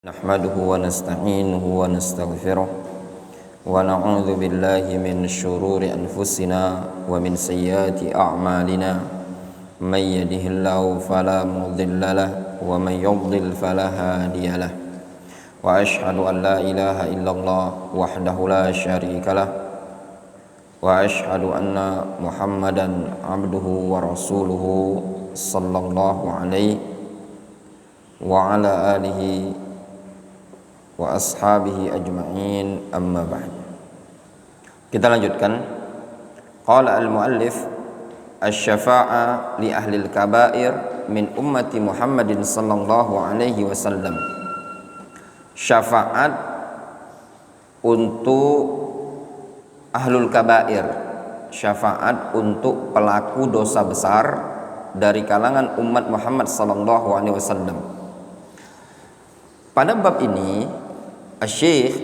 نحمده ونستعينه ونستغفره ونعوذ بالله من شرور أنفسنا ومن سيئات أعمالنا من يهده الله فلا مضل له ومن يضلل فلا هادي له وأشهد أن لا إله إلا الله وحده لا شريك له وأشهد أن محمدا عبده ورسوله صلى الله عليه وعلى آله wa ashabihi ajma'in, amma ba'd. Kita lanjutkan. Qala al-muallif asy-syafa'a li ahli al-kaba'ir min ummati Muhammadin sallallahu alaihi wasallam. Syafaat untuk ahlul kaba'ir, syafaat untuk pelaku dosa besar dari kalangan umat Muhammad sallallahu alaihi wasallam. Pada bab ini Asy-Syaikh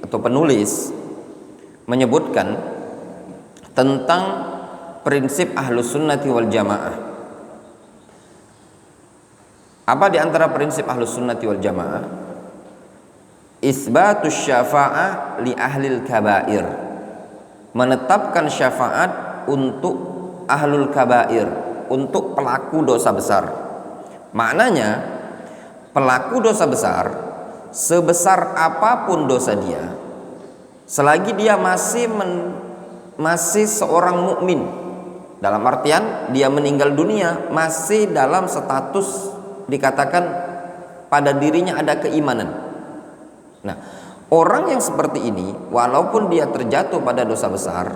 atau penulis menyebutkan tentang prinsip Ahlus Sunnati wal Jamaah. Apa di antara prinsip Ahlus Sunnati wal Jamaah? Isbatus syafa'ah li ahlil kabair. Menetapkan syafaat untuk ahlul kabair, untuk pelaku dosa besar. Maknanya pelaku dosa besar, sebesar apapun dosa dia, selagi dia masih seorang mukmin, dalam artian dia meninggal dunia masih dalam status dikatakan pada dirinya ada keimanan. Nah, orang yang seperti ini walaupun dia terjatuh pada dosa besar,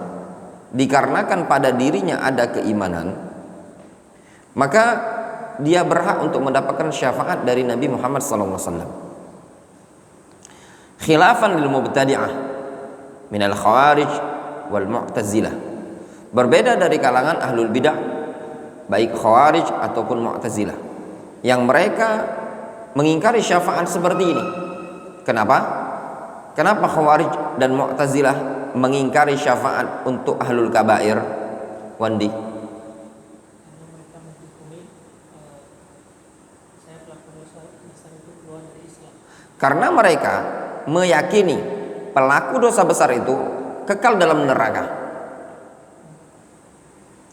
dikarenakan pada dirinya ada keimanan, maka dia berhak untuk mendapatkan syafaat dari Nabi Muhammad SAW. Khilafan lil mubtadi'ah minal khawarij wal mu'tazilah. Berbeda dari kalangan ahlul bidah, baik khawarij ataupun mu'tazilah, yang mereka mengingkari syafaat seperti ini. Kenapa? Kenapa khawarij dan mu'tazilah mengingkari syafaat untuk ahlul kabair? Wandi, karena mereka meyakini pelaku dosa besar itu kekal dalam neraka.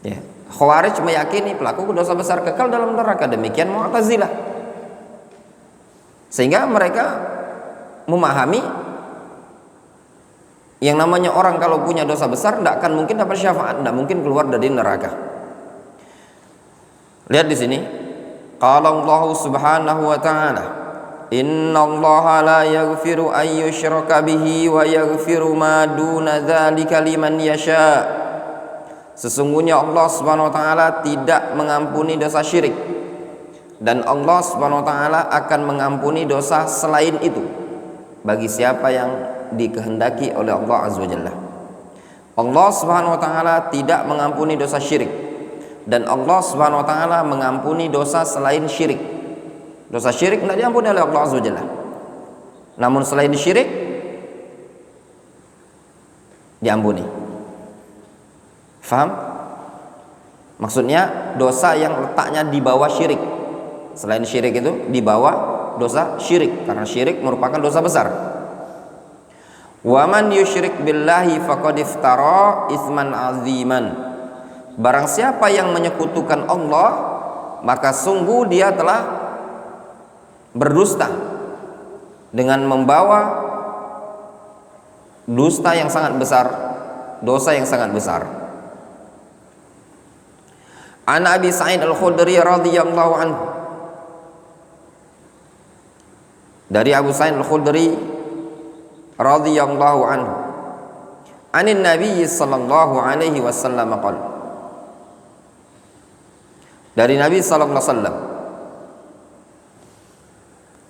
Ya, Khawarij meyakini pelaku dosa besar kekal dalam neraka, demikian Mu'tazilah. Sehingga mereka memahami yang namanya orang kalau punya dosa besar tidak akan mungkin dapat syafaat, tidak mungkin keluar dari neraka. Lihat di sini, qala Allah Subhanahu wa ta'ala, innallaha la yaghfiru an yushraka bihi wa yaghfiru ma duna dzalika liman yasha. Sesungguhnya Allah Subhanahu wa taala tidak mengampuni dosa syirik, dan Allah Subhanahu wa taala akan mengampuni dosa selain itu bagi siapa yang dikehendaki oleh Allah Azza wa Jalla. Allah Subhanahu wa taala tidak mengampuni dosa syirik, dan Allah Subhanahu wa taala mengampuni dosa selain syirik. Dosa syirik tidak diampuni oleh Allah Azza wa Jalla. Namun selain syirik diampuni. Faham? Maksudnya dosa yang letaknya di bawah syirik. Selain syirik itu di bawah dosa syirik, karena syirik merupakan dosa besar. Wa man yusyrik billahi faqad iftara itsman aziman. Barang siapa yang menyekutukan Allah, maka sungguh dia telah berdusta dengan membawa dusta yang sangat besar, dosa yang sangat besar. An Abi Sa'id Al-Khudri radhiyallahu anhu, dari Abu Sa'id Al-Khudri radhiyallahu anhu, anin Nabi sallallahu alaihi wasallam qala, dari Nabi sallallahu alaihi wasallam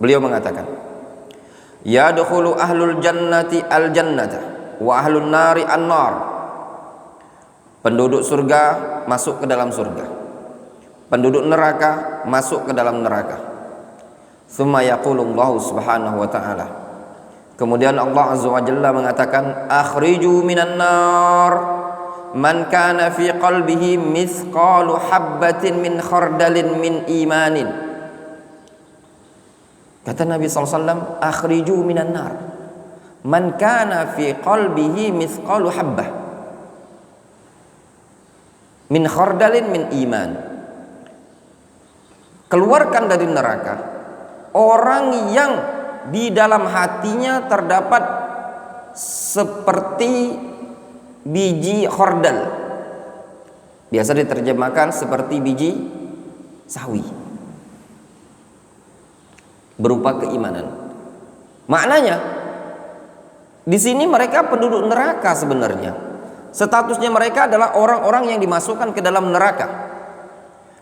beliau mengatakan, yadkhulu ahlul jannati al jannata wa ahlun nari an nar. Penduduk surga masuk ke dalam surga, penduduk neraka masuk ke dalam neraka. Tsumma yaqulullahu subhanahu wa ta'ala, kemudian Allah Azza wa Jalla mengatakan, akhriju minan nar man kana fi qalbihi mithqalu habbatin min khardalin min imanin. Kata Nabi SAW, akhriju minan nar man kana fi qalbihi mithqalu habbah min khardalin min iman. Keluarkan dari neraka orang yang di dalam hatinya terdapat seperti biji khardal. Biasa diterjemahkan seperti biji sawi, berupa keimanan. Maknanya di sini mereka penduduk neraka sebenarnya. Statusnya mereka adalah orang-orang yang dimasukkan ke dalam neraka.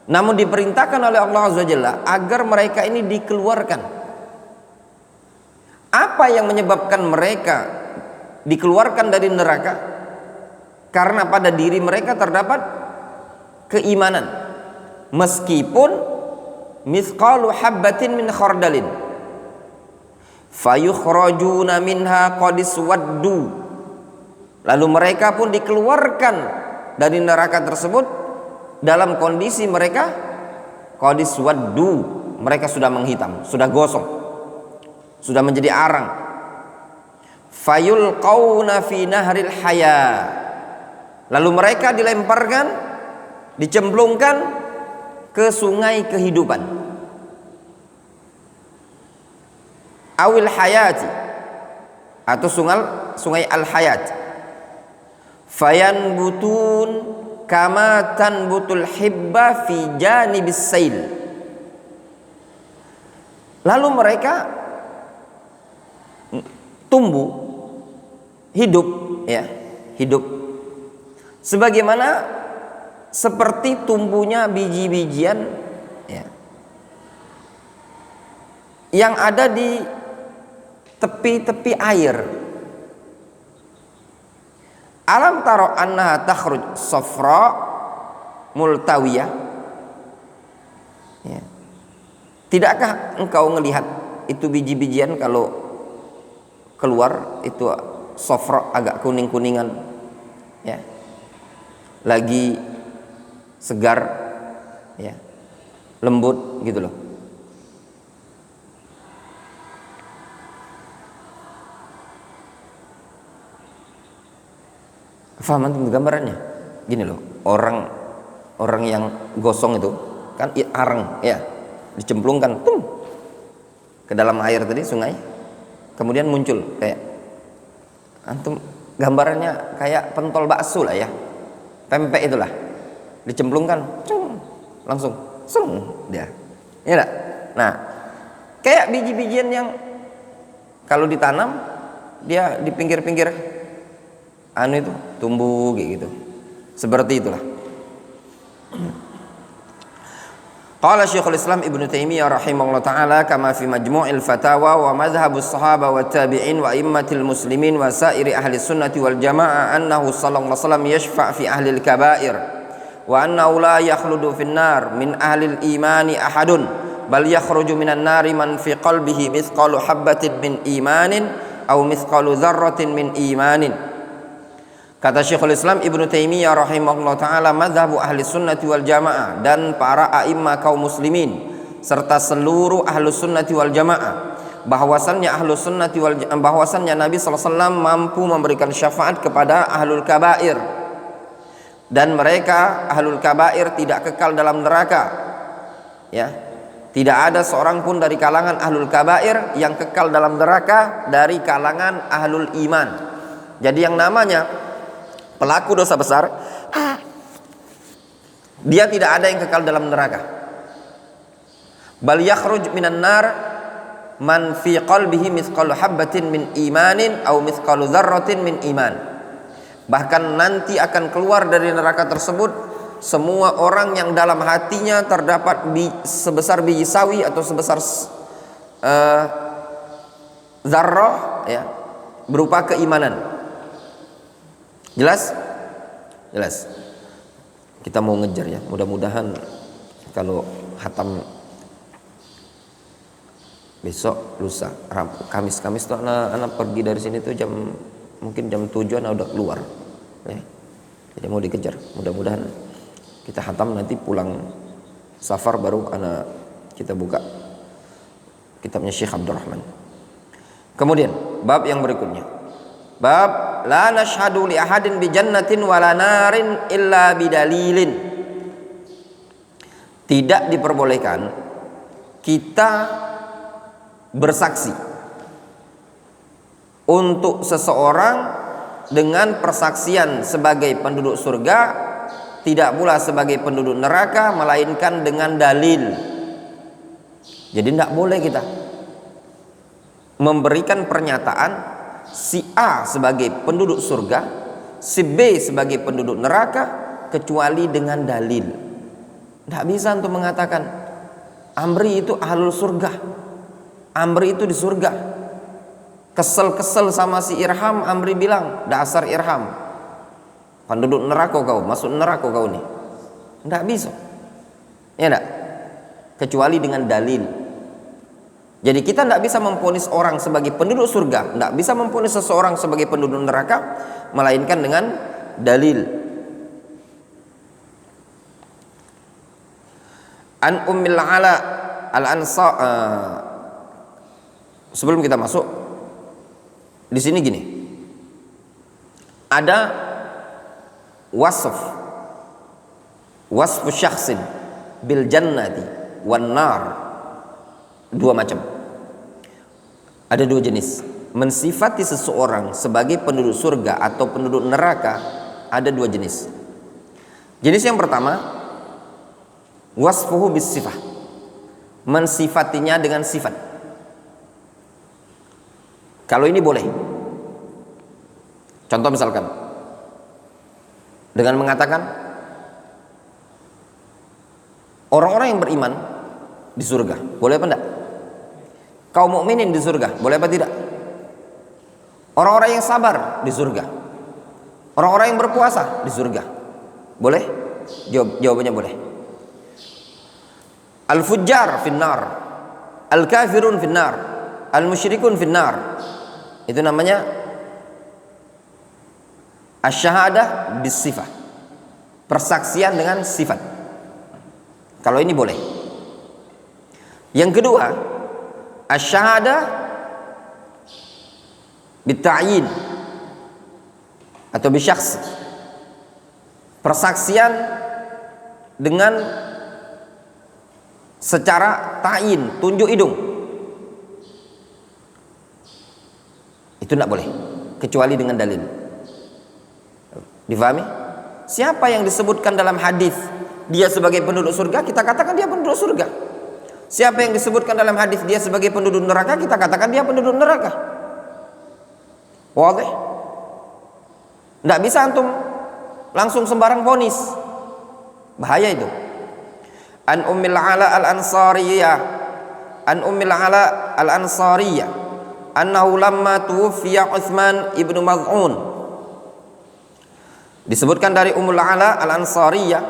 Namun diperintahkan oleh Allah Azza wa Jalla agar mereka ini dikeluarkan. Apa yang menyebabkan mereka dikeluarkan dari neraka? Karena pada diri mereka terdapat keimanan, meskipun mithqalu habbatin min khardalin fayukhrajuna minha qad iswaddu. Lalu mereka pun dikeluarkan dari neraka tersebut dalam kondisi mereka qad iswaddu, mereka sudah menghitam, sudah gosong, sudah menjadi arang. Fayulqauna fi nahril haya, lalu mereka dilemparkan, dicemplungkan ke sungai kehidupan, awil hayati, atau sungai al hayat. Fayanbutun kama tanbutul hibba fi janibis sail. Lalu mereka tumbuh, hidup, ya, hidup sebagaimana seperti tumbuhnya biji-bijian, ya, yang ada di tepi-tepi air. Alam taro annaha takhruj safra multawiyah, ya. Tidakkah engkau melihat itu biji-bijian kalau keluar itu safra, agak kuning-kuningan, ya, lagi segar, ya, lembut gitu loh. Faham antum gambarannya? Gini loh, orang yang gosong itu kan arang, ya, dicemplungkan ke dalam air tadi, sungai, kemudian muncul kayak antum gambarannya kayak pentol bakso lah, ya, pempek itulah, dicemplungkan, langsung dia, ya enggak? Nah, kayak biji-bijian yang kalau ditanam dia di pinggir-pinggir itu tumbuh gitu, seperti itulah. Qala Syekhul Islam Ibnu Taimiyah rahimahullah taala kama fi majmu'il fatawa wa madhhabus sahaba wa tabi'in wa immatil muslimin wa sairi ahli sunnati wal jamaah annahu sallallahu alaihi wasallam yashfa' fi ahli al-kaba'ir wa annahu la yakhludu fin nar min ahli al-imani ahadun bal yakhruju minan nari man fi qalbihi mithqalu habbatin min imanin aw mithqalu dzarratin min imanin. Kata Syekhul Islam Ibnu Taimiyah rahimahullah ta'ala, mazhabu ahli sunnati wal jamaah dan para a'immah kaum muslimin serta seluruh ahlu sunnati wal jamaah bahwasannya Nabi SAW mampu memberikan syafaat kepada ahlul kabair, dan mereka ahlul kabair tidak kekal dalam neraka, ya. Tidak ada seorang pun dari kalangan ahlul kabair yang kekal dalam neraka dari kalangan ahlul iman. Jadi yang namanya pelaku dosa besar, dia tidak ada yang kekal dalam neraka. Bal yakhruj minan nar man fi qalbihi mithqalu habbatin min imanin aw mithqalu dzarratin min iman. Bahkan nanti akan keluar dari neraka tersebut semua orang yang dalam hatinya terdapat sebesar biji sawi atau sebesar zarrah, ya, berupa keimanan. Jelas? Jelas. Kita mau ngejar, ya. Mudah-mudahan kalau hatam besok, lusa, Kamis tuh anak pergi dari sini tuh mungkin jam 7 anak udah keluar, ya. Jadi mau dikejar. Mudah-mudahan kita hatam nanti pulang safar baru anak kita buka kitabnya Syekh Abdurrahman. Kemudian bab yang berikutnya, bab la nashhadu li ahadin bi jannatin wala narin illa bidalilin. Tidak diperbolehkan kita bersaksi untuk seseorang dengan persaksian sebagai penduduk surga, tidak pula sebagai penduduk neraka, melainkan dengan dalil. Jadi tidak boleh kita memberikan pernyataan si A sebagai penduduk surga, si B sebagai penduduk neraka, kecuali dengan dalil. Tidak bisa untuk mengatakan Amri itu ahlul surga, Amri itu di surga. Kesel-kesel sama si Irham, Amri bilang, dasar Irham, penduduk neraka kau, masuk neraka kau nih. Tidak bisa, ya tidak, kecuali dengan dalil. Jadi kita tidak bisa memvonis orang sebagai penduduk surga, tidak bisa memvonis seseorang sebagai penduduk neraka, melainkan dengan dalil. An Ummil Ala Al-Ansar. Sebelum kita masuk di sini gini, ada wasf syakhsin bil jannati wan nar, dua macam. Ada dua jenis. Mensifati seseorang sebagai penduduk surga atau penduduk neraka ada dua jenis. Jenis yang pertama, wasfuhu bis sifah, mensifatinya dengan sifat. Kalau ini boleh. Contoh misalkan dengan mengatakan orang-orang yang beriman di surga, boleh apa enggak? Kaum mukminin di surga, boleh apa tidak? Orang-orang yang sabar di surga, orang-orang yang berpuasa di surga, boleh? Jawabannya boleh. Al-fujjar finnar, al-kafirun finnar, al-musyrikun finnar. Itu namanya asy-syahadah bis-sifah, persaksian dengan sifat. Kalau ini boleh. Yang kedua, asy-syahadah bit-ta'yin atau bisyakhs, persaksian dengan secara ta'yin, tunjuk hidung. Itu tidak boleh, kecuali dengan dalil. Difahami? Siapa yang disebutkan dalam hadis dia sebagai penduduk surga, kita katakan dia penduduk surga. Siapa yang disebutkan dalam hadis dia sebagai penduduk neraka, kita katakan dia penduduk neraka. Wadih? Tidak bisa antum langsung sembarang vonis, bahaya itu. An Ummil Ala Al-Ansariyah, An Ummil Ala Al-Ansariyah, annahu lamma tuwfiya Utsman ibnu Maz'un. Disebutkan dari Ummul Ala Al-Ansariyah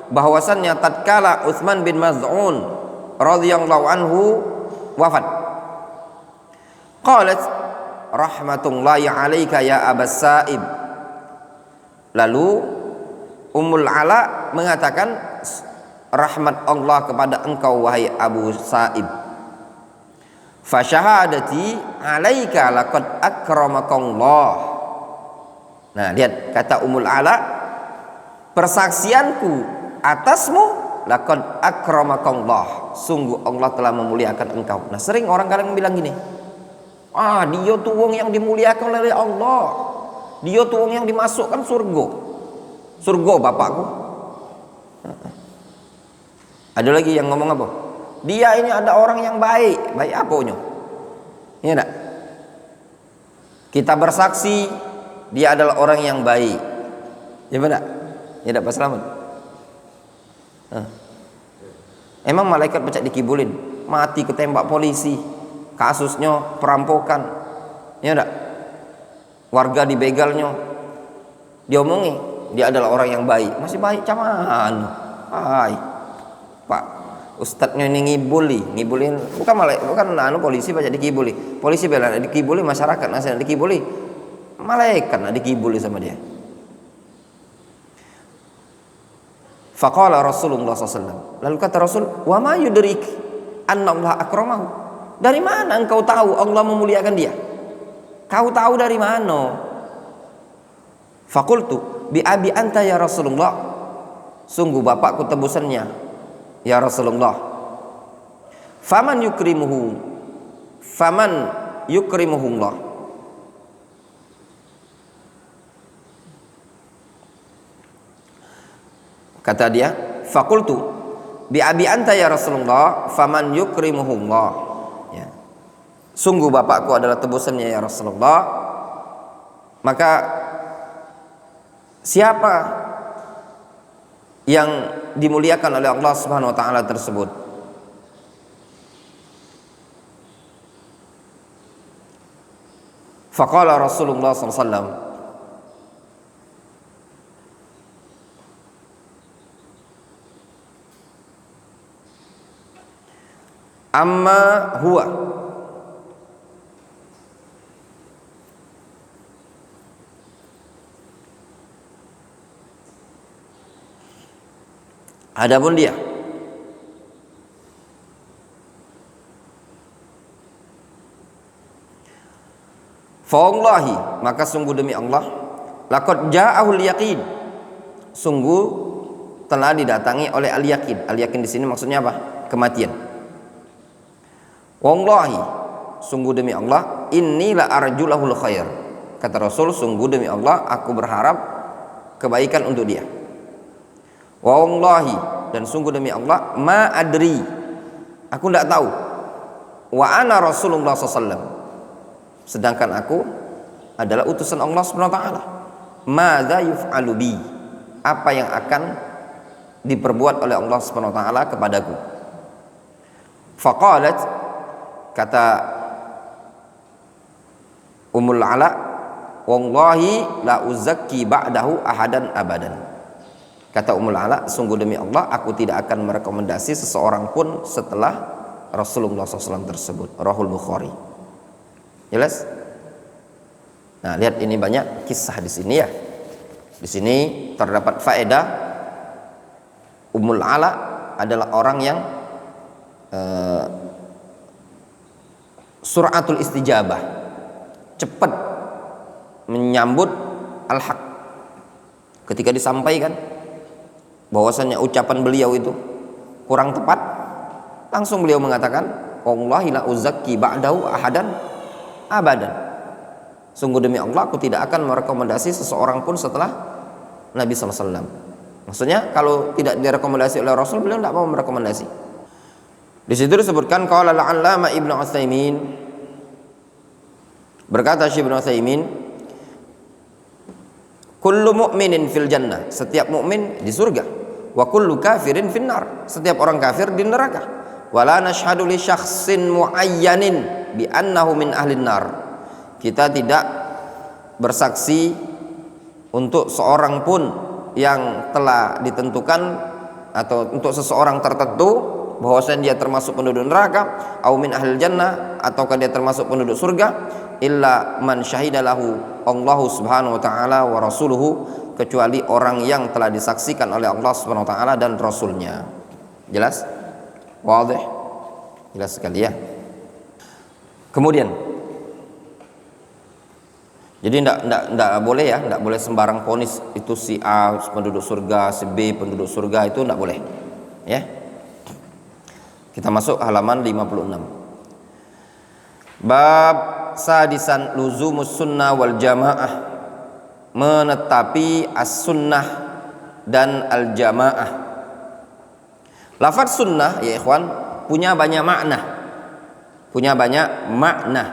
bahwasannya tatkala Utsman bin Maz'un radhiyallahu anhu wafat, qalat rahmatullahi alaika ya Abas Sa'ib. Lalu Ummul Ala mengatakan, rahmat Allah kepada engkau wahai Abu Sa'ib. Fa syahadati alaika laqad akramakallah. Nah, lihat kata Ummul Ala, persaksianku atasmu laqad akramakallah, sungguh Allah telah memuliakan engkau. Nah, sering orang kadang bilang gini, dia tuh wong yang dimuliakan oleh Allah, dia tuh wong yang dimasukkan surga bapakku. Ada lagi yang ngomong apa? Dia ini ada orang yang baik. Baik apa punya? Iya enggak? Kita bersaksi dia adalah orang yang baik. Ya benar? Ya enggak Pak Slamet? Emang malaikat pecah dikibulin, mati ketembak polisi, kasusnya perampokan. Ya enggak? Warga dibegalnya. Diomongi dia adalah orang yang baik. Masih baik caman. Pak ustadznya ini ngibulin bukan polisi baca dikibuli, polisi bela dikibuli, masyarakat nasihat dikibuli, malaikat dikibuli sama dia. Faqala Rasulullah SAW, lalu kata Rasul, wa ma yudrik anna Allah akramahu, Dari mana engkau tahu Allah memuliakan dia? Kau tahu dari mana? Fakultu bi abi anta ya Rasulullah. Sungguh bapakku tebusannya ya Rasulullah. Faman yukrimuhullah. Kata dia, fakultu bi abi anta ya Rasulullah, faman yukrimuhullah. Ya. Sungguh bapakku adalah tebusannya ya Rasulullah. Maka siapa yang dimuliakan oleh Allah Subhanahu wa taala tersebut? Faqala Rasulullah sallallahu alaihi wasallam, amma huwa, adapun dia, fawallahi, maka sungguh demi Allah, laqad ja'ahul yaqin, sungguh telah didatangi oleh al-yaqin. Al-yaqin di sini maksudnya apa? Kematian. Wallahi, sungguh demi Allah, inilah arjulahul khair. Kata Rasul, sungguh demi Allah, aku berharap kebaikan untuk dia. Wallahi, dan sungguh demi Allah, ma adri, aku tidak tahu. Wa ana Rasulullah SAW, sedangkan aku adalah utusan Allah Subhanahu wa taala. Madza yuf'alu bi, apa yang akan diperbuat oleh Allah Subhanahu wa taala kepadaku. Faqalat, kata Ummul Ala, wallahi la uzakki ba'dahu ahadan abadan. Kata Ummul Ala, sungguh demi Allah, aku tidak akan merekomendasi seseorang pun setelah Rasulullah SAW tersebut. Rahul Bukhari. Jelas? Nah, lihat ini banyak kisah di sini ya. Di sini terdapat faedah. Ummul Ala adalah orang yang suratul istijabah, cepat menyambut al-haq. Ketika disampaikan bahwasannya ucapan beliau itu kurang tepat, langsung beliau mengatakan, wallahi la uzakki ba'dahu ahadan abadan. Sungguh demi Allah, aku tidak akan merekomendasi seseorang pun setelah Nabi SAW. Maksudnya kalau tidak direkomendasi oleh Rasul, beliau tidak mau merekomendasi. Di situ disebutkan, qala al-'allama Ibnu Utsaimin, berkata Syekh Ibnu Utsaimin, kullu mu'minin fil jannah, setiap mukmin di surga, wa kullu kafirin finnar, setiap orang kafir di neraka. Wala nashhadu li syakhsin muayyanin bi annahu min ahlin nar, kita tidak bersaksi untuk seorang pun yang telah ditentukan atau untuk seseorang tertentu bahwasanya dia termasuk penduduk neraka, au min ahlil jannah, ataukah dia termasuk penduduk surga, illa man syahidalahu Allahu subhanahu wa ta'ala wa rasuluhu, kecuali orang yang telah disaksikan oleh Allah subhanahu wa ta'ala dan rasulnya. Jelas? Wadih? Jelas sekali ya. Kemudian, jadi tidak boleh ya, tidak boleh sembarang vonis itu si A penduduk surga, si B penduduk surga, itu tidak boleh ya. Kita masuk halaman 56. Bab sadisan luzumus sunnah wal jamaah, menetapi as-sunnah dan al-jamaah. Lafaz sunnah ya ikhwan punya banyak makna. Punya banyak makna.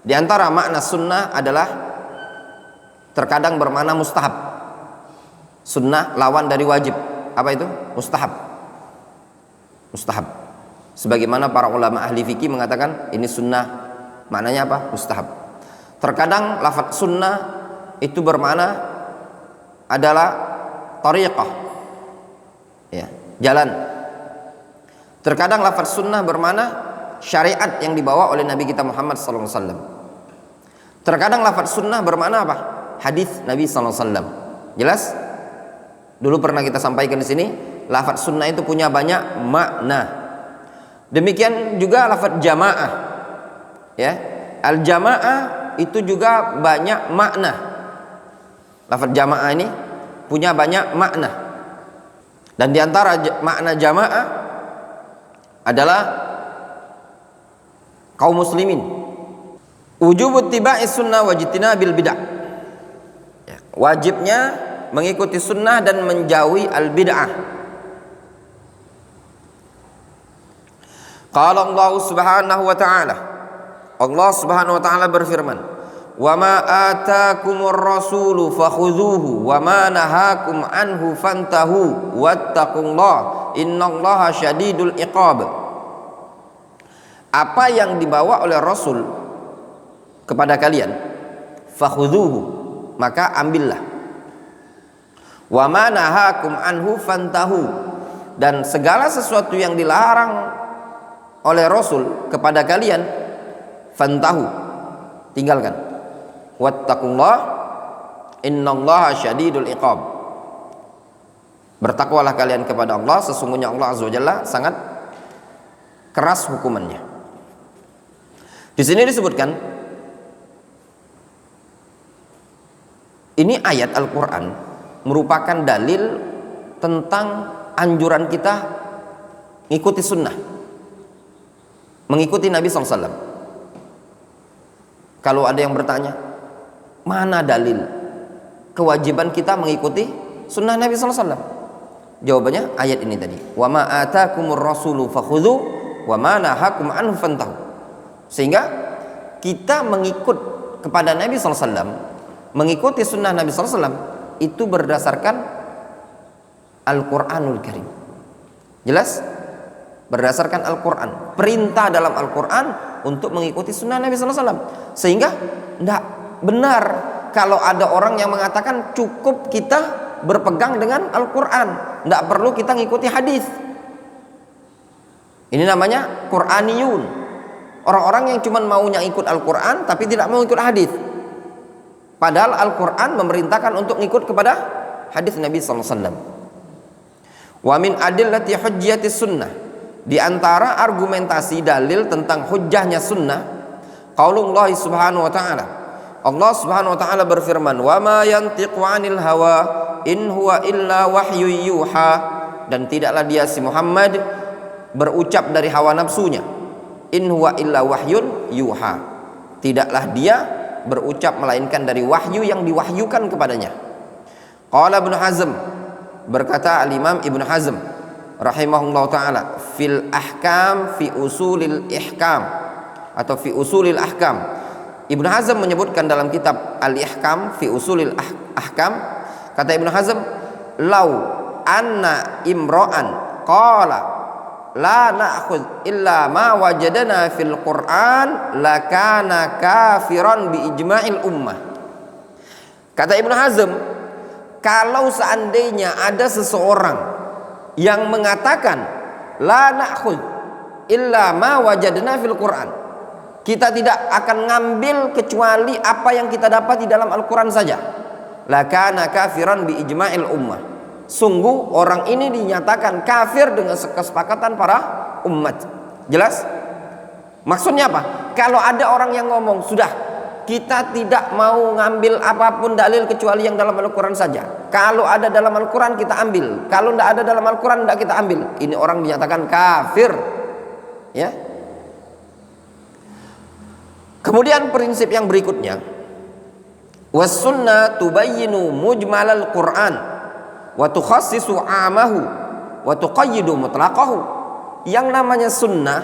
Di antara makna sunnah adalah terkadang bermakna mustahab. Sunnah lawan dari wajib. Apa itu? Mustahab. Mustahab. Sebagaimana para ulama ahli fikih mengatakan ini sunnah, maknanya apa? Mustahab. Terkadang lafaz sunnah itu bermakna adalah tariqah, ya, jalan. Terkadang lafaz sunnah bermakna syariat yang dibawa oleh Nabi kita Muhammad SAW. Terkadang lafaz sunnah bermakna apa? Hadis Nabi SAW. Jelas? Dulu pernah kita sampaikan di sini, lafaz sunnah itu punya banyak makna. Demikian juga lafaz jamaah. Ya, al-jamaah itu juga banyak makna. Lafaz jamaah ini punya banyak makna. Dan di antara makna jamaah adalah kaum muslimin. Wujub ittiba'i sunnah wa ijtinabil bid'ah. Ya, wajibnya mengikuti sunnah dan menjauhi al-bid'ah. Qala Allah Subhanahu wa ta'ala. Allah Subhanahu wa ta'ala berfirman, "Wa ma ataakumur rasulu fakhudhuhu wa ma nahakum anhu fantahu wattaqullaha innallaha syadidul iqab." Apa yang dibawa oleh Rasul kepada kalian, fakhudhuhu, maka ambillah. Wa ma nahakum anhu fantahu, dan segala sesuatu yang dilarang oleh Rasul kepada kalian, fantahu, tinggalkan. Wattaqullah innallaha syadidul iqab. Bertakwalah kalian kepada Allah, sesungguhnya Allah Azza wa Jalla sangat keras hukumannya. Di sini disebutkan ini ayat Al-Qur'an merupakan dalil tentang anjuran kita mengikuti sunnah, mengikuti Nabi SAW. Kalau ada yang bertanya, mana dalil kewajiban kita mengikuti sunnah Nabi SAW? Jawabannya ayat ini tadi. Wa ma ataakumur rasulu fakhudhu wa ma nahakum anhu fantahu. Sehingga kita mengikut kepada Nabi SAW, mengikuti sunnah Nabi SAW itu berdasarkan Al-Quranul Karim. Jelas? Berdasarkan Al-Quran, perintah dalam Al-Quran untuk mengikuti sunnah Nabi SAW. Sehingga tidak benar kalau ada orang yang mengatakan cukup kita berpegang dengan Al-Quran, tidak perlu kita mengikuti hadis. Ini namanya Quraniyun, orang-orang yang cuma maunya ikut Al-Quran tapi tidak mau ikut hadis. Padahal Al-Quran memerintahkan untuk ikut kepada hadis Nabi SAW. Wa min adillati hujjatis sunnah, di antara argumentasi dalil tentang hujjahnya sunnah, qaulullah subhanahu wa ta'ala, Allah subhanahu wa ta'ala berfirman, wa ma yantiqu 'anil hawa in huwa illa wahyu yuha, dan tidaklah dia si Muhammad berucap dari hawa nafsunya, in huwa illa wahyun yuha, tidaklah dia berucap melainkan dari wahyu yang diwahyukan kepadanya. Qala Ibnu Hazm, berkata al-Imam Ibnu Hazm rahimahullah ta'ala, fil ahkam fi usulil ihkam, atau fi usulil ahkam. Ibnu Hazm menyebutkan dalam kitab Al-Ihkam fi usulil ahkam, kata Ibnu Hazm, lau anna imra'an qala la na'khudh illa ma wajadana fil Qur'an lakana kafiran bi ijma'il ummah. Kata Ibnu Hazm, kalau seandainya ada seseorang yang mengatakan la na'khudh illa ma wajadna fil Qur'an, kita tidak akan ngambil kecuali apa yang kita dapat di dalam Al-Quran saja, lakana kafiran bi ijma'il ummah, sungguh orang ini dinyatakan kafir dengan kesepakatan para umat. Jelas? Maksudnya apa? Kalau ada orang yang ngomong, sudah kita tidak mau ngambil apapun dalil kecuali yang dalam Al-Quran saja, kalau ada dalam Al-Quran kita ambil, kalau tidak ada dalam Al-Quran tidak kita ambil, ini orang dinyatakan kafir. Ya. Kemudian prinsip yang berikutnya, was sunnah tubayyinu mujmalal Qur'an wa tukhassisu 'amahu wa tuqayyidu mutlaqahu. Yang namanya sunnah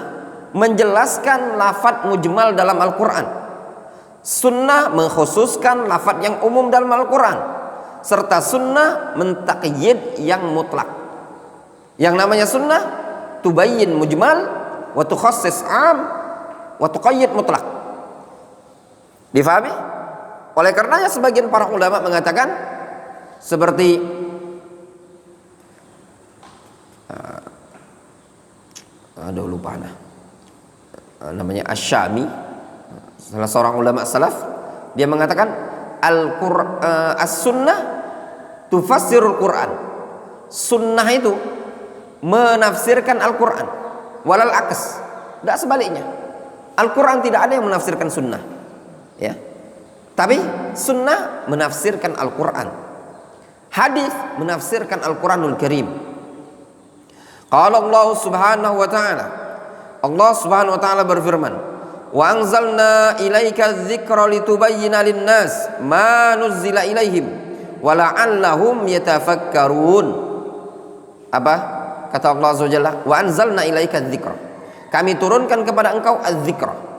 menjelaskan lafadz mujmal dalam Al-Quran, sunnah mengkhususkan lafadz yang umum dalam Al-Quran, serta sunnah mentaqyid yang mutlak. Yang namanya sunnah tubayyin mujmal wa tukhassis 'am wa tuqayyid mutlak. Difahami? Oleh karenanya sebagian para ulama mengatakan seperti lupa namanya Asy-Syami, salah seorang ulama salaf, dia mengatakan as-sunnah tufassirul Quran. Sunnah itu menafsirkan Al-Quran, walal aks, tidak sebaliknya. Al-Quran tidak ada yang menafsirkan sunnah, ya. Tapi sunnah menafsirkan Al-Quran, hadis menafsirkan Al-Quranul Karim. Qala Allah Subhanahu wa ta'ala, Allah Subhanahu wa ta'ala berfirman, wa anzalna ilaika dzikra litubayyina lin-nas ma nuzzila ilaihim wa la'allahum yatafakkarun. Apa kata Allah Azza wa Jalla? Wa anzalna ilaika dzikra, kami turunkan kepada engkau az-dzikra.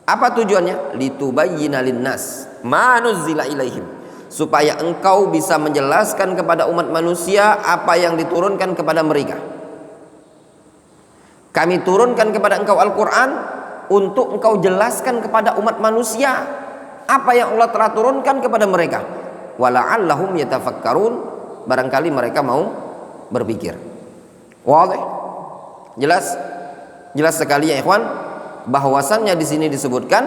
Apa tujuannya? Litubayyina lin-nas ma nuzzila ilaihim, supaya engkau bisa menjelaskan kepada umat manusia apa yang diturunkan kepada mereka. Kami turunkan kepada engkau Al-Quran untuk engkau jelaskan kepada umat manusia apa yang Allah telah turunkan kepada mereka. Wala'allahum yatafakkarun, barangkali mereka mau berpikir. Wadih? Jelas sekali ya ikhwan, bahwasannya di sini disebutkan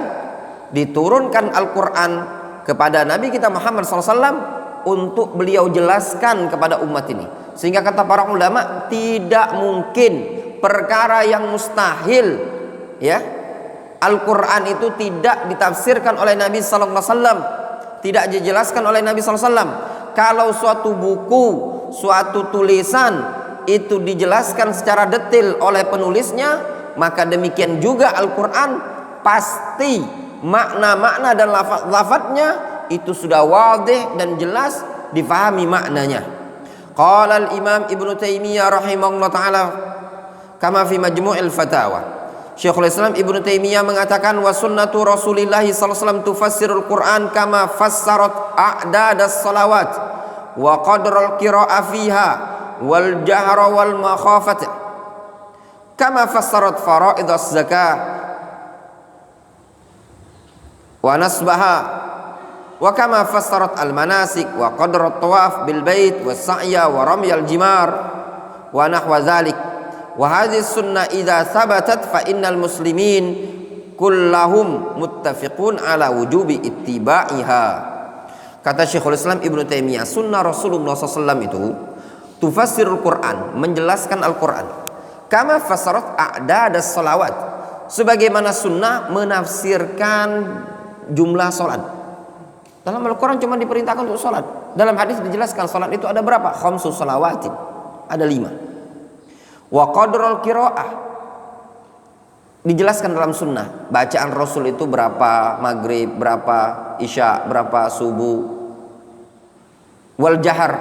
diturunkan Al-Quran kepada Nabi kita Muhammad SAW untuk beliau jelaskan kepada umat ini. Sehingga kata para ulama, tidak mungkin perkara yang mustahil, ya, Al-Quran itu tidak ditafsirkan oleh Nabi SAW, tidak dijelaskan oleh Nabi SAW. Kalau suatu buku, suatu tulisan itu dijelaskan secara detail oleh penulisnya, maka demikian juga Al-Quran pasti makna-makna dan lafaz-lafaznya itu sudah wadih dan jelas difahami maknanya. Qala al-Imam Ibnu Taimiyah rahimahullah ta'ala kama fi Majmu'il Fatawa, Syekhul Islam Ibnu Taimiyah mengatakan, wa sunnatu Rasulillah sallallahu alaihi wasallam tufassirul Quran kama fassarat a'dadas salawat wa qadral qira'ah fiha wal jahra wal makhafata kama fassarat fara'idaz zakah wa nasbaha wa kama fassarat al manasik wa qadrat tawaf bil bait was sa'ya wa ramyal jimar wa nahwa dzalik. Wa hadhihi sunnah idza thabatat fa innal muslimin kullahum muttafiqun ala wujubi ittiba'iha. Kata Syekhul Islam Ibnu Taimiyah, sunnah Rasulullah SAW itu tufassirul Quran, menjelaskan Al-Quran, kama fassarat a'dadas salawat, sebagaimana sunnah menafsirkan jumlah salat. Dalam Al-Quran cuma diperintahkan untuk salat. Dalam hadis dijelaskan salat itu ada berapa? Khamsus salawatin, ada 5. Wa qadrul qiraah, dijelaskan dalam sunnah, bacaan Rasul itu berapa maghrib, berapa isya, berapa subuh. Wal jahar,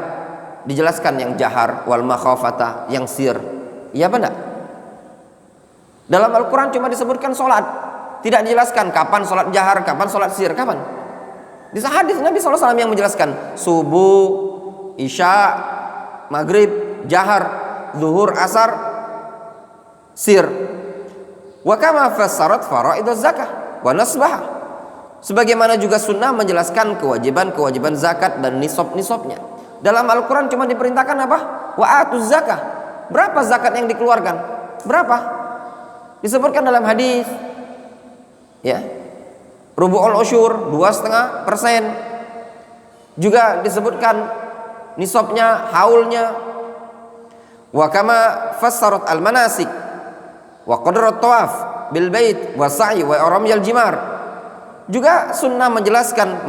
dijelaskan yang jahar, wal makhafata, yang sir. Iya apa enggak? Dalam Al-Quran cuma disebutkan sholat, tidak dijelaskan kapan sholat jahar, kapan sholat sir, kapan. Di hadis Nabi SAW yang menjelaskan subuh, isya, maghrib, jahar, zuhur, asar, sir. Wa kama fassarat faraidaz zakah wa nasbaha, sebagaimana juga sunnah menjelaskan kewajiban-kewajiban zakat dan nisab-nisabnya. Dalam Al-Quran cuma diperintahkan apa? Wa atuz zakah, berapa zakat yang dikeluarkan, berapa, disebutkan dalam hadis, ya, rubu'ul usyur 2,5%, juga disebutkan nisabnya, haulnya. Wa kama fassarat al-manasik wa qadrat tawaf bil bait wa sa'i wa ramyal jimar, juga sunnah menjelaskan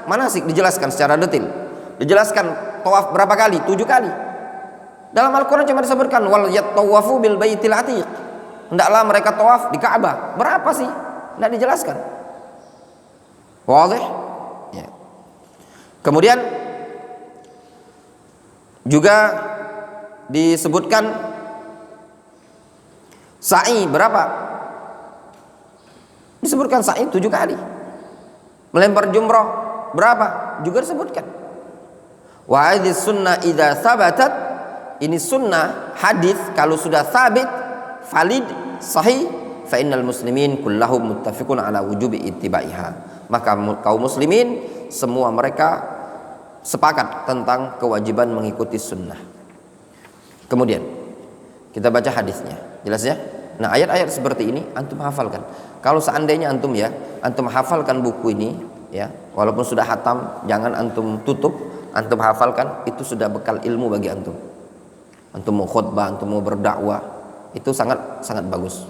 manasik dijelaskan secara detail, dijelaskan tawaf berapa kali, 7 kali. Dalam Al-Quran cuma disebutkan wal yatawafu bil baitil atiq, hendaklah mereka tawaf di Ka'bah, berapa sih, tidak dijelaskan. Wadih ya. Kemudian juga disebutkan sa'i berapa, disebutkan sa'i 7 kali. Melempar jumrah berapa, juga disebutkan. Wa hadhihi sunnah idza thabatat, ini sunnah hadis kalau sudah sabit, valid, sahih, fa innal muslimin kullahum muttafiqun ala wujubi ittiba'iha, maka kaum muslimin semua mereka sepakat tentang kewajiban mengikuti sunnah. Kemudian kita baca hadisnya, jelas ya. Nah, ayat-ayat seperti ini antum hafalkan. Kalau seandainya antum hafalkan buku ini, ya, walaupun sudah hatam, jangan antum tutup, antum hafalkan, itu sudah bekal ilmu bagi antum. Antum mau khutbah, antum mau berdakwah, Itu sangat sangat bagus.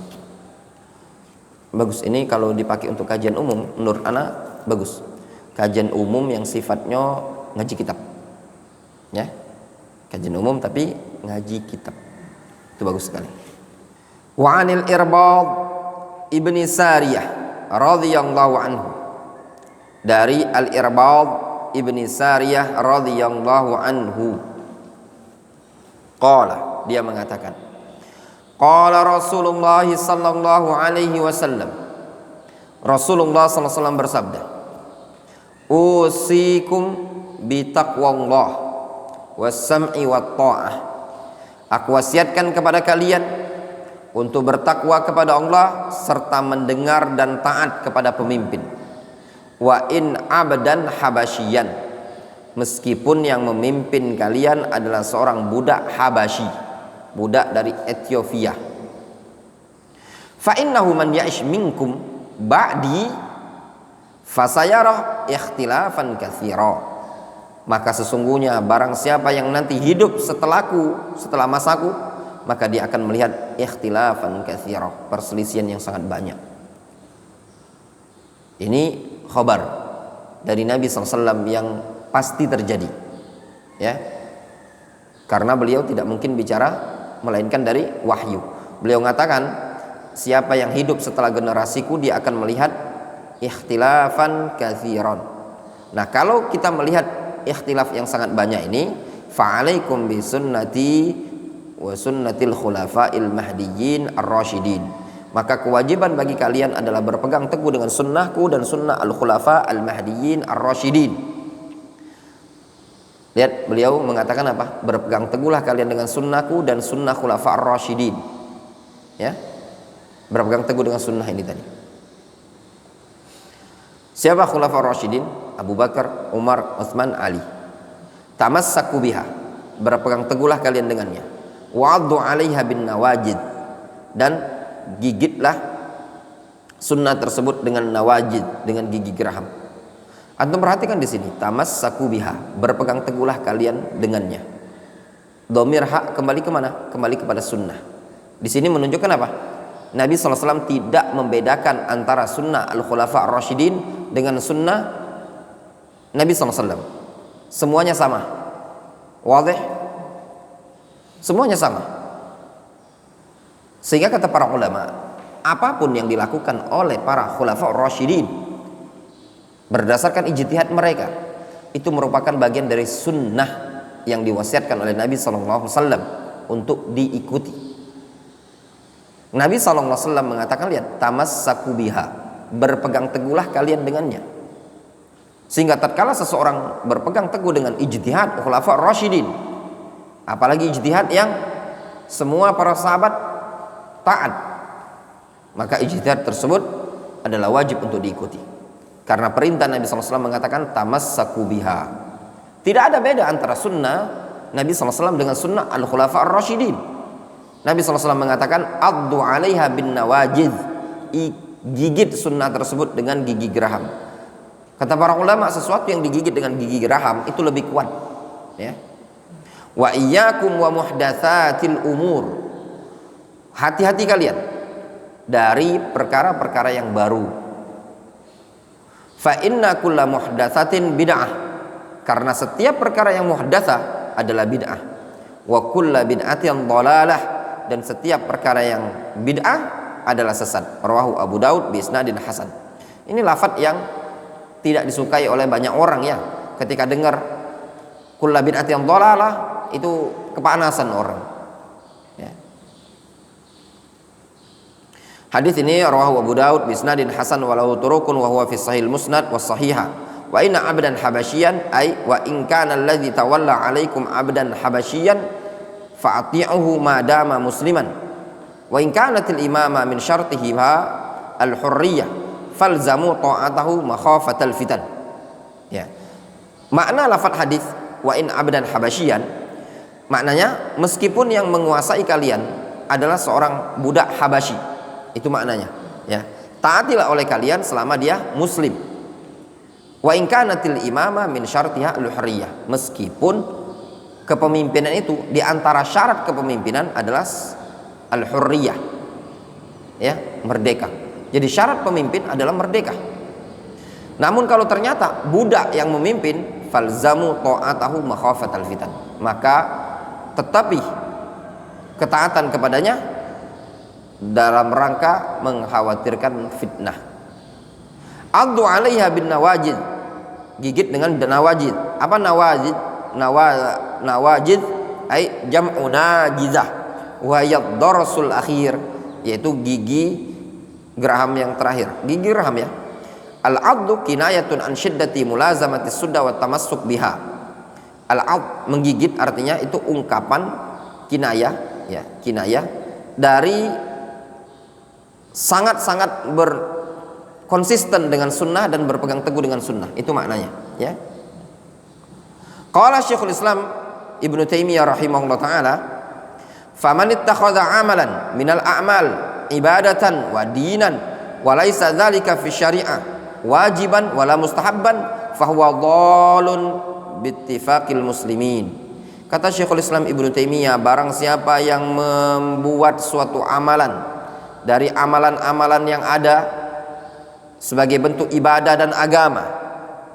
Bagus ini kalau dipakai untuk kajian umum, menurut ana bagus. Kajian umum yang sifatnya ngaji kitab. Ya. Kajian umum tapi ngaji kitab. Itu bagus sekali. Wa 'anil Irbad ibni Sariyah radhiyallahu anhu. Dari Al-Irbad ibni Sariyah radhiyallahu anhu. Qala, dia mengatakan, qala Rasulullah sallallahu alaihi wasallam. Rasulullah sallallahu alaihi wasallam bersabda, usikum bi taqwallah was-sam'i wat-tha'ah. Aku wasiatkan kepada kalian untuk bertakwa kepada Allah serta mendengar dan taat kepada pemimpin. Wa in abdan habasyian, meskipun yang memimpin kalian adalah seorang budak Habasyi, budak dari Ethiopia. Fa innahu man ya'ish minkum ba'di fasayara ikhtilafan katsira. Maka sesungguhnya barang siapa yang nanti hidup setelahku, setelah masaku, maka dia akan melihat ikhtilafan katsira, perselisihan yang sangat banyak. Ini khabar dari Nabi SAW yang pasti terjadi, ya, karena beliau tidak mungkin bicara melainkan dari wahyu. Beliau mengatakan, siapa yang hidup setelah generasiku dia akan melihat ikhtilafan katsiran. Nah, kalau kita melihat ikhtilaf yang sangat banyak ini, fa'alaikum bi sunnati wa sunnatil khulafa'il mahdiyyin ar-rasyidin. Maka kewajiban bagi kalian adalah berpegang teguh dengan sunnahku dan sunnah al-khulafa al-mahdiyyin ar-rasyidin. Lihat, beliau mengatakan apa? Berpegang teguhlah kalian dengan sunnahku dan sunnah khulafa ar-rasyidin. Ya, berpegang teguh dengan sunnah ini tadi. Siapa khulafa ar-rasyidin? Abu Bakar, Umar, Utsman, Ali. Tamassaku biha, berpegang teguhlah kalian dengannya. Wa'addu 'alaiha bin nawajid, dan gigitlah sunnah tersebut dengan nawajid, dengan gigi geraham. Antum perhatikan di sini, tamassaku biha, berpegang teguhlah kalian dengannya. Dhamir hak kembali ke mana? Kembali kepada sunnah. Di sini menunjukkan apa? Nabi SAW tidak membedakan antara sunnah al-khulafa ar-rasyidin dengan sunnah Nabi SAW. Semuanya sama. Wadih? Semuanya sama. Sehingga kata para ulama, apapun yang dilakukan oleh para khulafa ar-rasyidin berdasarkan ijtihad mereka, itu merupakan bagian dari sunnah yang diwasiatkan oleh Nabi SAW untuk diikuti. Nabi SAW mengatakan, lihat, tamassaku biha, berpegang teguhlah kalian dengannya. Sehingga tatkala seseorang berpegang teguh dengan ijtihad khulafa ar-rasyidin, apalagi ijtihad yang semua para sahabat taat, maka ijtihad tersebut adalah wajib untuk diikuti. Karena perintah Nabi SAW mengatakan tamassaku biha. Tidak ada beda antara sunnah Nabi SAW dengan sunnah al-khulafa ar-rasyidin. Nabi SAW mengatakan addu 'alaiha bin nawajid, gigit sunnah tersebut dengan gigi geraham. Kata para ulama, sesuatu yang digigit dengan gigi geraham itu lebih kuat, ya. Wa iyyakum wa muhdatsatil umur, hati-hati kalian dari perkara-perkara yang baru. Fa inna kulla muhdatsatin bid'ah, karena setiap perkara yang muhdatsah adalah bid'ah. Wa kulla bid'atin dhalalah, dan setiap perkara yang bid'ah adalah sesat. Rawahu Abu Daud bi isnadin hasan. Ini lafaz yang tidak disukai oleh banyak orang, ya. Ketika dengar kulla bid'atin dhalalah, itu kepanasan orang, ya. Hadis ini rawahu Abu Daud bi isnadin hasan wa lahu turukun wa huwa fi sahih musnad was sahiha. Wa inna abdan habasyian ay wa in kana alladhi tawalla alaikum abdan habasyian fa'ati'uhu ma dama musliman wa in kanatil imama min syartihi al-hurriyah falzamu ta'atahu makhafatal fitan. Ya. Makna lafaz hadis wa in abdan habasyian, maknanya meskipun yang menguasai kalian adalah seorang budak Habasyi, itu maknanya, ya. Taatilah oleh kalian selama dia muslim. Wa in kanatil imama min syartiha al-hurriyah, meskipun kepemimpinan itu di antara syarat kepemimpinan adalah al-hurriyah, ya, merdeka. Jadi syarat pemimpin adalah merdeka. Namun kalau ternyata budak yang memimpin, falzamu ta'atahu makhafatal fitan, maka tetapi ketaatan kepadanya dalam rangka mengkhawatirkan fitnah. Addu 'alaiha bin nawajid, gigit dengan nawajid. Apa nawajid? Nawajid ay jam'u najizah wa yad-darsul akhir, yaitu gigi geraham yang terakhir. Gigi geraham, ya. Al-'addu kinayatun an syiddati mulazamati sudda wa tamassuk biha. Al-'add, menggigit, artinya itu ungkapan kinayah, ya, kinayah dari sangat-sangat berkonsisten dengan sunnah dan berpegang teguh dengan sunnah. Itu maknanya, ya. Qala Syekhul Islam Ibnu Taimiyah rahimahullah taala, faman ittakhadha amalan minal a'mal ibadatan wa dinan wa laisa dzalika fi syari'ah wajiban wala mustahabban fahuwa dhalun bittifaqil muslimin. Kata Syekhul Islam Ibnu Taimiyah, barang siapa yang membuat suatu amalan dari amalan-amalan yang ada sebagai bentuk ibadah dan agama,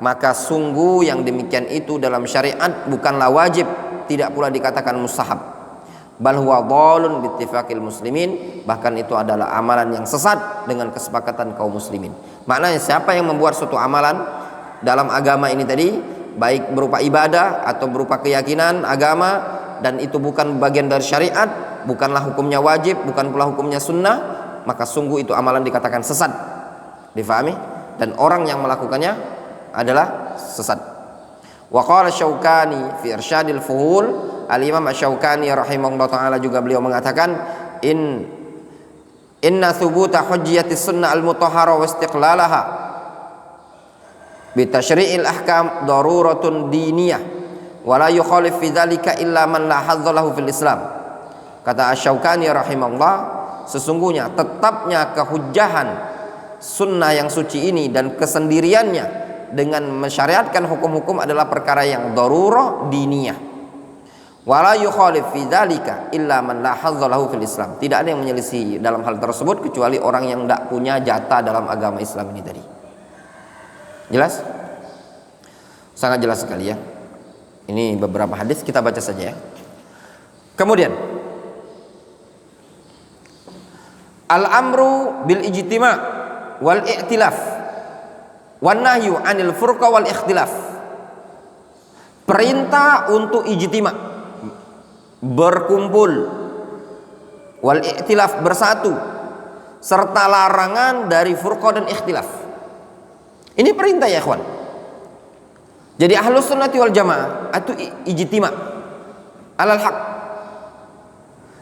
maka sungguh yang demikian itu dalam syariat bukanlah wajib, tidak pula dikatakan mustahab. Bal huwa dhalun bittifaqil muslimin, bahkan itu adalah amalan yang sesat dengan kesepakatan kaum muslimin. Maknanya siapa yang membuat suatu amalan dalam agama ini tadi, baik berupa ibadah atau berupa keyakinan agama, dan itu bukan bagian dari syariat, bukanlah hukumnya wajib, bukan pula hukumnya sunnah, maka sungguh itu amalan dikatakan sesat. Difahami? Dan orang yang melakukannya adalah sesat. Wa qala Syaukani fi Irsyadil Fuhul, Al-Imam Asy-Syaukani rahimahullah taala juga beliau mengatakan, inna thubuta hujjatis sunnah al-mutahhara wa istiqlalaha bi tasyri'il ahkam daruratun diniyah wa la yukhalif fi dzalika illa man la hadza lahu fil Islam. Kata Asy-Syaukani rahimahullah, sesungguhnya tetapnya kehujjahan sunnah yang suci ini dan kesendiriannya dengan mensyariatkan hukum-hukum adalah perkara yang darurah diniyah. Wala yukhalif fi dzalika illa man la hadza lahu fil Islam. Tidak ada yang menyelisih dalam hal tersebut kecuali orang yang tidak punya jatah dalam agama Islam ini tadi. Jelas? Sangat jelas sekali, ya. Ini beberapa hadis, kita baca saja, ya. Kemudian al-amru bil ijtima' wal i'tilaf wan nahyu 'anil furqa wal ikhtilaf. Perintah untuk ijtima', berkumpul, wal i'tilaf, bersatu, serta larangan dari furqa dan ikhtilaf. Ini perintah, ya ikhwan. Jadi ahlus sunnati wal jamaah itu ijtima' alal haq.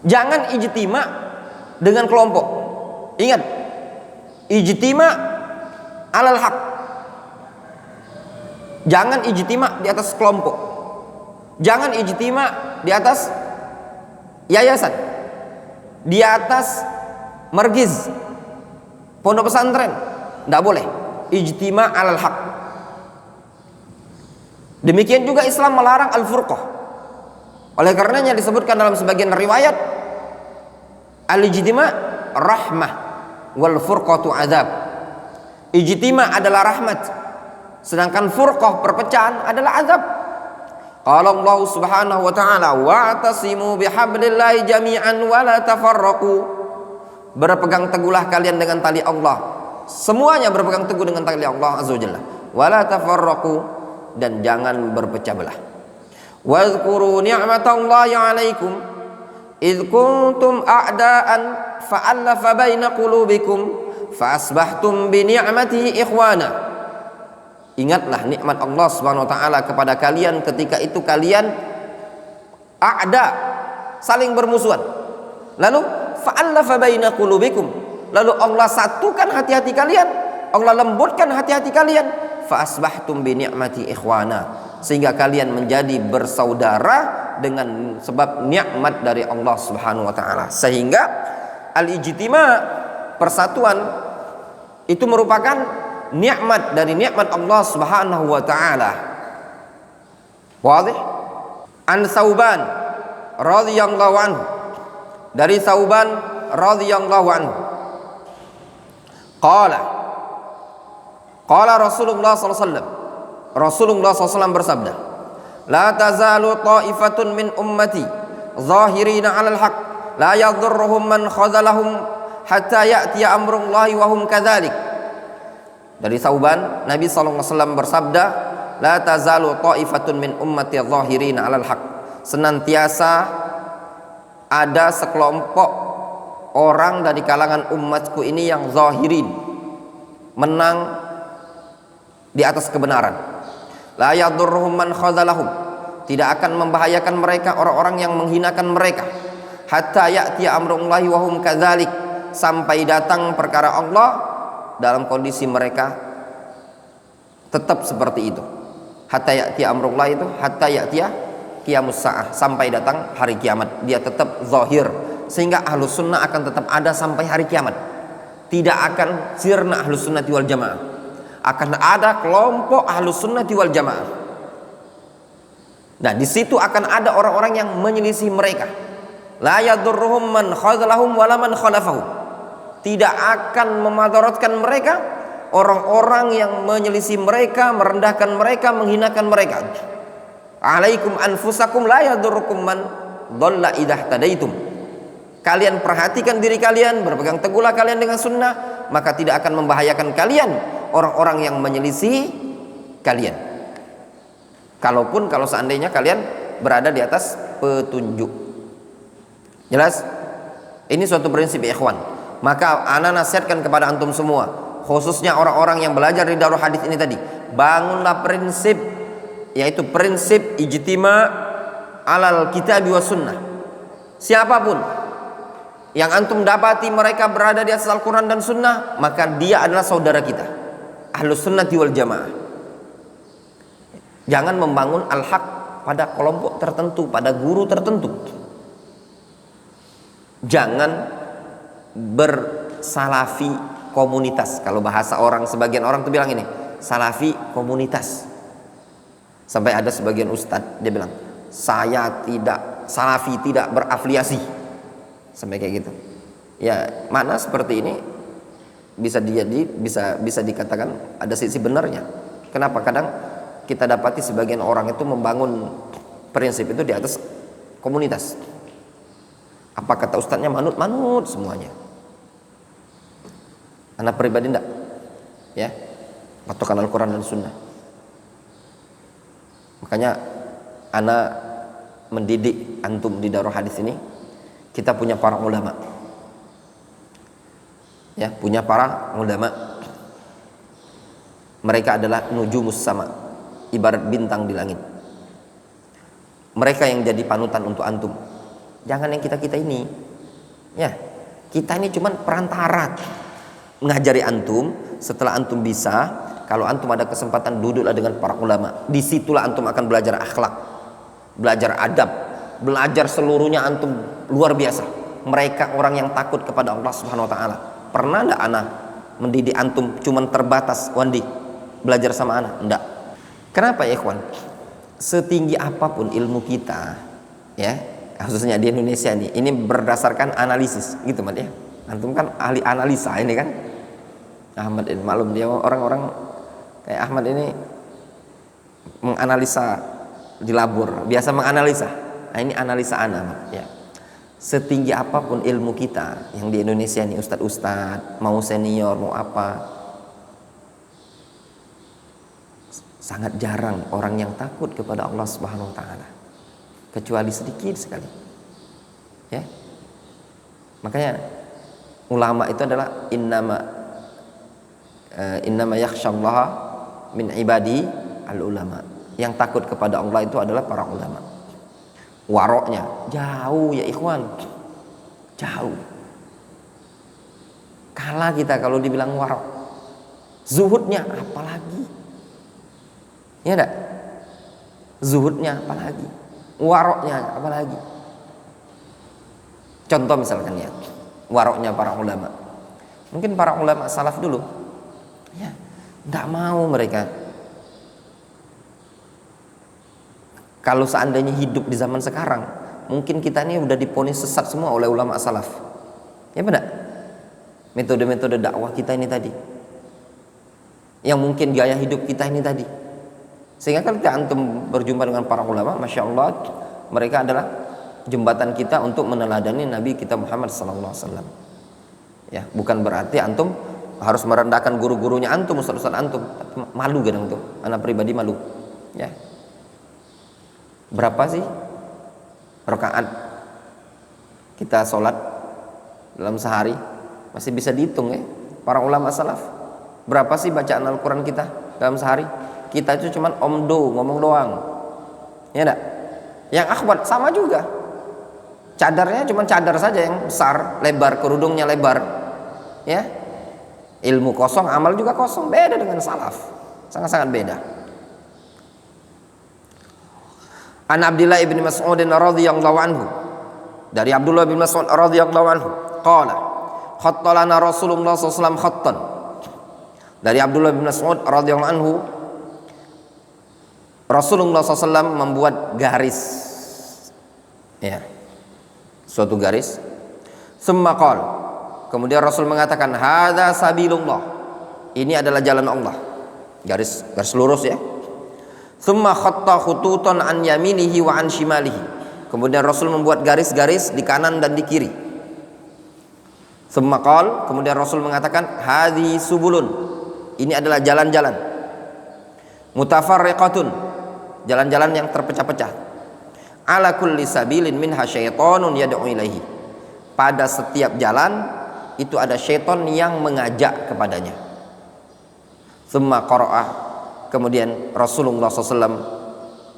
Jangan ijtima' dengan kelompok. Ingat, ijtima' alal haq. Jangan ijtima' di atas kelompok. Jangan ijtima' di atas yayasan, di atas margiz, pondok pesantren. Tidak boleh. Ijtima' alal haq. Demikian juga Islam melarang al-furqah. Oleh karenanya disebutkan dalam sebagian riwayat, al-ijtima' rahmah wal furqatu azab. Ijtima' adalah rahmat, sedangkan furqah, perpecahan, adalah azab. Qala Allah Subhanahu wa ta'ala, wa'tasimu bihablillahi jami'an wa la tafarraqu. Berpegang teguhlah kalian dengan tali Allah. Semuanya berpegang teguh dengan tali Allah azza wajalla. Wa la tafarraqu, dan jangan berpecah belah. Wadhkuru ni'matallahi 'alaikum idh kuntum a'daan fa'alafa baina qulubikum fa asbahtum bi ni'matihi ikhwana. Ingatlah nikmat Allah Subhanahu wa taala kepada kalian ketika itu kalian a'da, saling bermusuhan. Lalu fa'alafa baina qulubikum, lalu Allah satukan hati-hati kalian, Allah lembutkan hati-hati kalian, fa asbahtum bi ni'mati ikhwana, sehingga kalian menjadi bersaudara dengan sebab nikmat dari Allah Subhanahu wa taala. Sehingga al-ijtima', persatuan, itu merupakan nikmat dari nikmat Allah Subhanahu wa taala. Wadih? An Tsauban radhiyallahu anhu dari Thauban radhiyallahu anhu, qala Rasulullah sallallahu alaihi wasallam, Rasulullah SAW bersabda, la tazalu ta'ifatun min ummati zahirina 'alal haq la yadhurruhum man khadhalahum hatta ya'tiya amrullahi wa hum kadzalik. Dari Thauban, Nabi SAW bersabda, la tazalu ta'ifatun min ummati zahirina 'alal haq, senantiasa ada sekelompok orang dari kalangan umatku ini yang zahirin, menang di atas kebenaran. La yadurruhum man khadhalahum, tidak akan membahayakan mereka orang-orang yang menghinakan mereka. Hatta ya'tiya amrullahi wa hum kadzalik, sampai datang perkara Allah dalam kondisi mereka tetap seperti itu. Hatta ya'tiya amrullahi itu hatta ya'tiya qiyamus sa'ah, sampai datang hari kiamat dia tetap zahir, sehingga ahlus sunnah akan tetap ada sampai hari kiamat. Tidak akan sirna ahlus sunnati wal jamaah, akan ada kelompok ahlus sunnati wal jamaah. Nah, di situ akan ada orang-orang yang menyelisih mereka. La yadurruhum man khadhalahum wala man khalafahum, tidak akan memadaratkan mereka orang-orang yang menyelisih mereka, merendahkan mereka, menghinakan mereka. Alaikum anfusakum la yadurrukum man dhalla idza tadaitum, kalian perhatikan diri kalian, berpegang teguhlah kalian dengan sunnah, maka tidak akan membahayakan kalian orang-orang yang menyelisih kalian. Kalau seandainya kalian berada di atas petunjuk. Jelas? Ini suatu prinsip ya ikhwan. Maka ana nasihatkan kepada antum semua, khususnya orang-orang yang belajar di Darul Hadis ini tadi, bangunlah prinsip, yaitu prinsip ijtima' alal kitab wa sunnah. Siapapun yang antum dapati mereka berada di atas Al-Quran dan Sunnah, maka dia adalah saudara kita, Ahlus Sunnati wal Jamaah. Jangan membangun al-haq pada kelompok tertentu, pada guru tertentu. Jangan bersalafi komunitas. Kalau bahasa orang, sebagian orang tuh bilang ini, salafi komunitas. Sampai ada sebagian ustadz dia bilang, saya tidak salafi, tidak berafiliasi. Sampai kayak gitu. Ya, mana seperti ini bisa dikatakan ada sisi benarnya. Kenapa? Kadang kita dapati sebagian orang itu membangun prinsip itu di atas komunitas. Apa kata ustadznya, manut semuanya. Anak pribadi enggak, ya, patokan Al-Quran dan Sunnah. Makanya anak mendidik antum di Darul Hadis ini, kita punya para ulama, ya, punya para ulama. Mereka adalah nujumus sama, ibarat bintang di langit. Mereka yang jadi panutan untuk antum. Jangan yang kita ini, ya, kita ini cuman perantara mengajari antum. Setelah antum bisa, kalau antum ada kesempatan, duduklah dengan para ulama. Disitulah antum akan belajar akhlak, belajar adab, belajar seluruhnya antum luar biasa. Mereka orang yang takut kepada Allah Subhanahu Wa Taala. Pernah enggak anak mendidik antum cuman terbatas, Wandi belajar sama anak? Enggak. Kenapa ya ikhwan? Setinggi apapun ilmu kita, ya, khususnya di Indonesia ini berdasarkan analisis, gitu Mat ya. Antum kan ahli analisa ini kan. Ahmad ini maklum dia orang-orang kayak Ahmad ini menganalisa di labor, biasa menganalisa. Nah, ini analisa anak, ya. Setinggi apapun ilmu kita yang di Indonesia ini, ustadz-ustadz, mau senior, mau apa, sangat jarang orang yang takut kepada Allah Subhanahu Wa Taala, kecuali sedikit sekali, ya. Makanya ulama itu adalah innama yakhsyallaha min ibadi al ulama. Yang takut kepada Allah itu adalah para ulama. Waroknya jauh ya ikhwan, jauh. Kalah kita kalau dibilang warok. Zuhudnya apalagi, ya enggak? Zuhudnya apalagi, waroknya apalagi. Contoh misalkan ya, waroknya para ulama. Mungkin para ulama salaf dulu, ya, enggak mau mereka. Kalau seandainya hidup di zaman sekarang, mungkin kita ini udah diponis sesat semua oleh ulama salaf. Ya benar? Metode-metode dakwah kita ini tadi, yang mungkin gaya hidup kita ini tadi. Sehingga kalau kita antum berjumpa dengan para ulama, masya Allah, mereka adalah jembatan kita untuk meneladani Nabi kita Muhammad SAW. Ya, bukan berarti antum harus merendahkan guru-gurunya antum, ustaz-ustaz antum. Malu kadang tuh, anak pribadi malu. Ya, berapa sih rakaat kita sholat dalam sehari? Masih bisa dihitung ya, para ulama salaf. Berapa sih bacaan Al-Quran kita dalam sehari? Kita itu cuman omdo, ngomong doang. Ya enggak? Yang akhwat sama juga. Cadarnya cuma cadar saja yang besar, lebar, kerudungnya lebar. Ya. Ilmu kosong, amal juga kosong. Beda dengan salaf. Sangat-sangat beda. An Abdullah ibn Mas'ud radhiyallahu anhu. Dari Abdullah bin Mas'ud radhiyallahu anhu, qala khattalana Rasulullah SAW khattan. Dari Abdullah bin Mas'ud radhiyallahu anhu, Rasulullah SAW membuat garis, ya, suatu garis. Summa qala, kemudian Rasul mengatakan, hadza sabilullah, ini adalah jalan Allah. Garis lurus ya. Summa khatta khututan an yaminihi wa an shimalihi. Kemudian Rasul membuat garis-garis di kanan dan di kiri. Summa qala, kemudian Rasul mengatakan, hadhi subulun, ini adalah jalan-jalan. Mutafarriqatun, jalan-jalan yang terpecah-pecah. Ala kulli sabilin minha syaitanun yad'u ilaihi. Pada setiap jalan itu ada syaitan yang mengajak kepadanya. Summa qara'a, kemudian Rasulullah SAW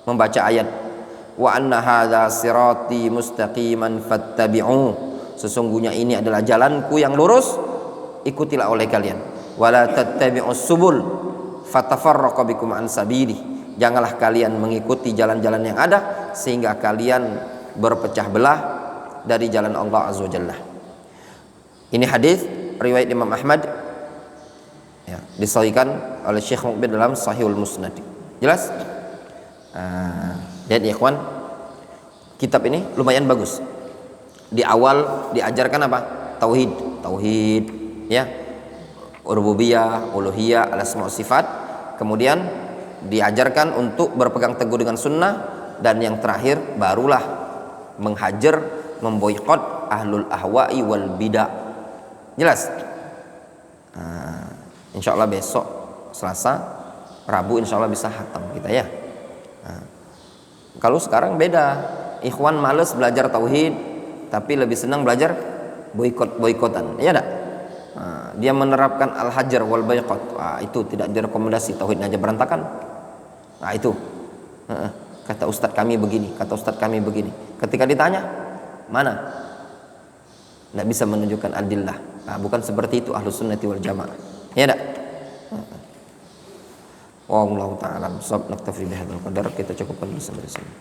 membaca ayat, wa anna hadza sirati mustaqiman fattabi'u, sesungguhnya ini adalah jalanku yang lurus, ikutilah oleh kalian. Wala tattabi'us subul fatafarraqu bikum an sabili, janganlah kalian mengikuti jalan-jalan yang ada sehingga kalian berpecah belah dari jalan Allah Azza wa Jalla. Ini hadis riwayat Imam Ahmad, ya, disahihkan oleh Syekh Muqbil dalam Sahihul Musnad. Jelas? Lihat ya ikhwan, kitab ini lumayan bagus. Di awal diajarkan apa? Tauhid, ya, rububiyah, uluhiyah, al-asma wa sifat. Kemudian diajarkan untuk berpegang teguh dengan sunnah, dan yang terakhir barulah menghajar, memboikot ahlul ahwa'i wal bidah. Jelas? Insya Allah besok Selasa, Rabu insya Allah bisa khatam kita ya. Kalau sekarang beda, ikhwan males belajar tauhid, tapi lebih senang belajar boikotan, ya enggak? Dia menerapkan al-hajar wal boikot. Itu tidak direkomendasi, tauhidnya aja berantakan. Itu kata ustadz kami begini, kata ustadz kami begini. Ketika ditanya, mana? Tidak bisa menunjukkan adillah. Bukan seperti itu ahlus sunnati wal jamaah, ya enggak? Wallahu ta'ala, naktafi bihadzal qadar, kita cukupkan dulu sampai di sini.